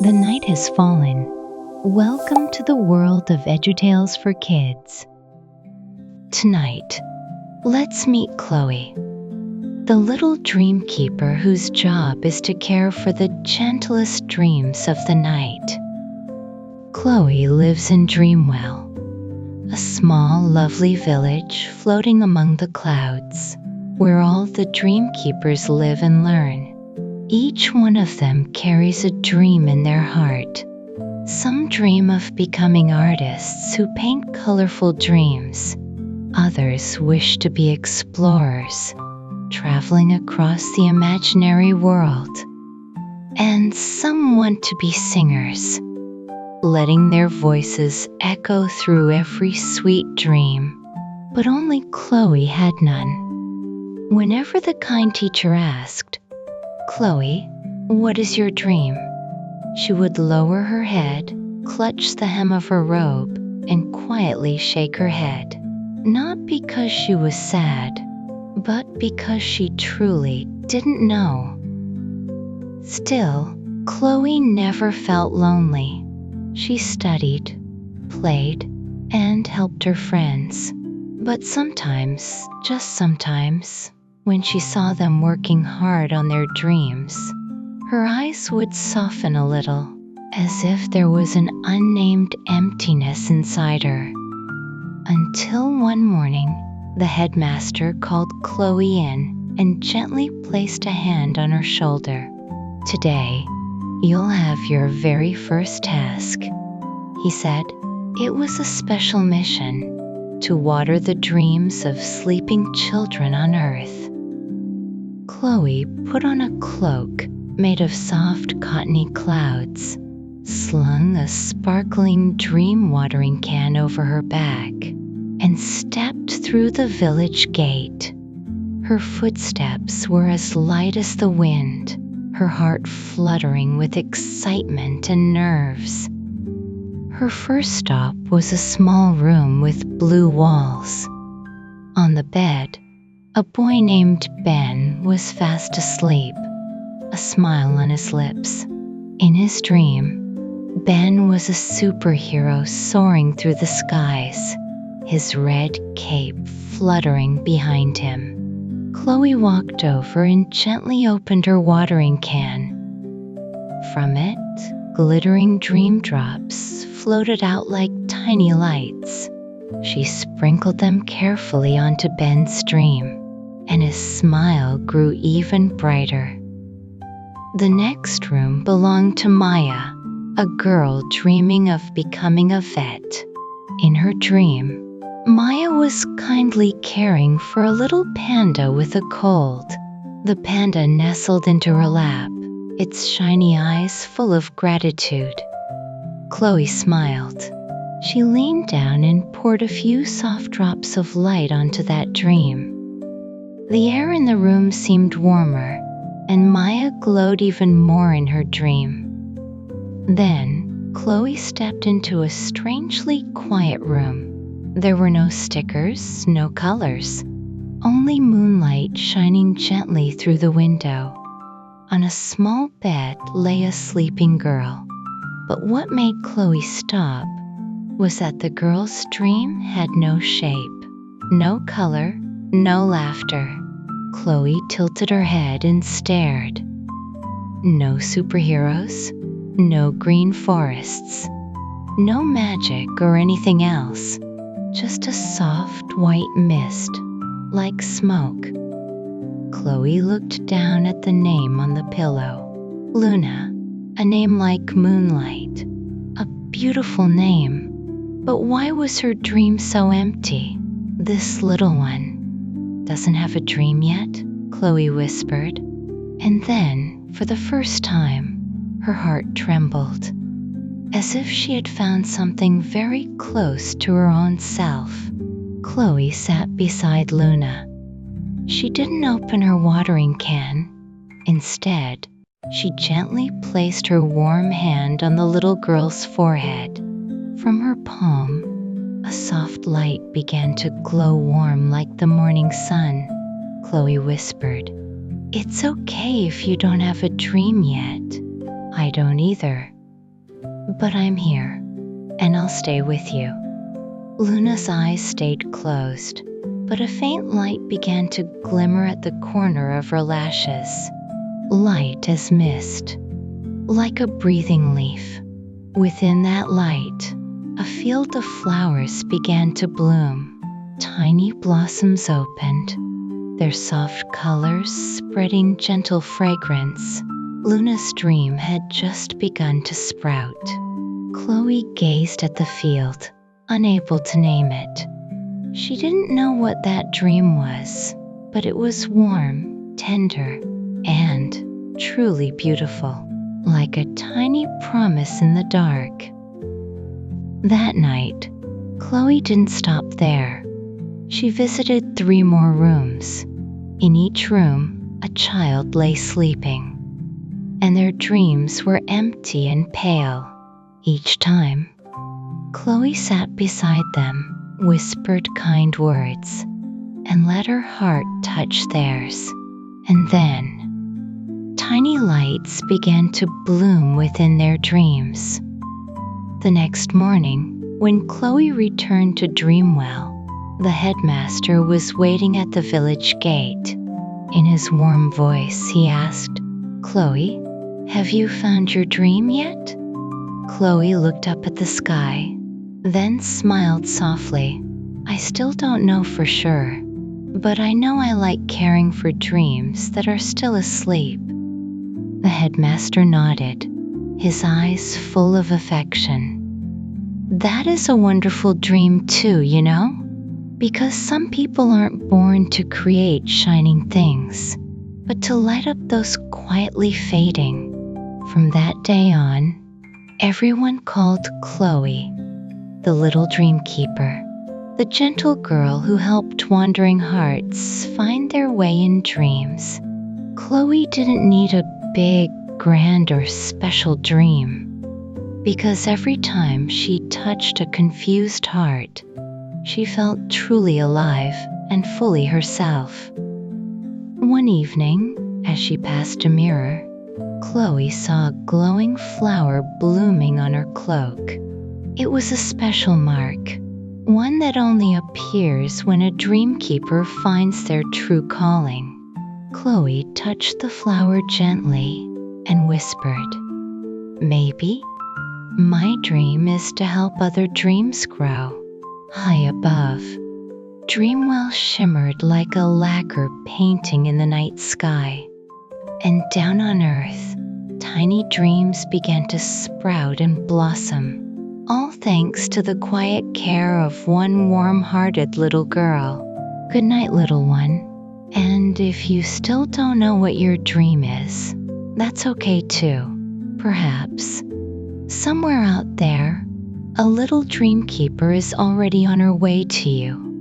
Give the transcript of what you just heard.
The night has fallen. Welcome to the world of EduTales for Kids. Tonight, let's meet Chloe, the little dream keeper whose job is to care for the gentlest dreams of the night. Chloe lives in Dreamwell, a small, lovely village floating among the clouds, where all the dream keepers live and learn. Each one of them carries a dream in their heart. Some dream of becoming artists who paint colorful dreams. Others wish to be explorers, traveling across the imaginary world. And some want to be singers, letting their voices echo through every sweet dream. But only Chloe had none. Whenever the kind teacher asked, "Chloe, what is your dream?" she would lower her head, clutch the hem of her robe, and quietly shake her head. Not because she was sad, but because she truly didn't know. Still, Chloe never felt lonely. She studied, played, and helped her friends. But sometimes, just sometimes, when she saw them working hard on their dreams, her eyes would soften a little, as if there was an unnamed emptiness inside her. Until one morning, the headmaster called Chloe in and gently placed a hand on her shoulder. "Today, you'll have your very first task," he said. It was a special mission to water the dreams of sleeping children on Earth. Chloe put on a cloak made of soft cottony clouds, slung a sparkling dream watering can over her back, and stepped through the village gate. Her footsteps were as light as the wind, her heart fluttering with excitement and nerves. Her first stop was a small room with blue walls. On the bed, a boy named Ben was fast asleep, a smile on his lips. In his dream, Ben was a superhero soaring through the skies, his red cape fluttering behind him. Chloe walked over and gently opened her watering can. From it, glittering dream drops floated out like tiny lights. She sprinkled them carefully onto Ben's dream, and his smile grew even brighter. The next room belonged to Maya, a girl dreaming of becoming a vet. In her dream, Maya was kindly caring for a little panda with a cold. The panda nestled into her lap, its shiny eyes full of gratitude. Chloe smiled. She leaned down and poured a few soft drops of light onto that dream. The air in the room seemed warmer, and Maya glowed even more in her dream. Then, Chloe stepped into a strangely quiet room. There were no stickers, no colors, only moonlight shining gently through the window. On a small bed lay a sleeping girl. But what made Chloe stop was that the girl's dream had no shape, no color, no laughter. Chloe tilted her head and stared. No superheroes, no green forests, no magic or anything else, just a soft white mist, like smoke. Chloe looked down at the name on the pillow. Luna, a name like moonlight, a beautiful name. But why was her dream so empty? This little one doesn't have a dream yet, Chloe whispered. And then, for the first time, her heart trembled, as if she had found something very close to her own self. Chloe sat beside Luna. She didn't open her watering can. Instead, she gently placed her warm hand on the little girl's forehead. From her palm, a soft light began to glow warm like the morning sun. Chloe whispered, "It's okay if you don't have a dream yet." "I don't either," but I'm here, and I'll stay with you." Luna's eyes stayed closed, but a faint light began to glimmer at the corner of her lashes, light as mist, like a breathing leaf. Within that light, a field of flowers began to bloom. Tiny blossoms opened, their soft colors spreading gentle fragrance. Luna's dream had just begun to sprout. Chloe gazed at the field, unable to name it. She didn't know what that dream was, but it was warm, tender, and truly beautiful, like a tiny promise in the dark. That night, Chloe didn't stop there. She visited 3 more rooms. In each room, a child lay sleeping, and their dreams were empty and pale. Each time, Chloe sat beside them, whispered kind words, and let her heart touch theirs. And then, tiny lights began to bloom within their dreams. The next morning, when Chloe returned to Dreamwell, the headmaster was waiting at the village gate. In his warm voice, he asked, "Chloe, have you found your dream yet?" Chloe looked up at the sky, then smiled softly. "I still don't know for sure, but I know I like caring for dreams that are still asleep." The headmaster nodded, his eyes full of affection. "That is a wonderful dream too, you know? Because some people aren't born to create shining things, but to light up those quietly fading." From that day on, everyone called Chloe the little dreamkeeper, the gentle girl who helped wandering hearts find their way in dreams. Chloe didn't need a big, grand, or special dream, because every time she touched a confused heart, she felt truly alive and fully herself. One evening, as she passed a mirror, Chloe saw a glowing flower blooming on her cloak. It was a special mark, one that only appears when a dreamkeeper finds their true calling. Chloe touched the flower gently and whispered, "Maybe my dream is to help other dreams grow." High above, Dreamwell shimmered like a lacquer painting in the night sky. And down on earth, tiny dreams began to sprout and blossom, all thanks to the quiet care of one warm-hearted little girl. Good night, little one. And if you still don't know what your dream is, that's okay too. Perhaps, somewhere out there, a little dreamkeeper is already on her way to you.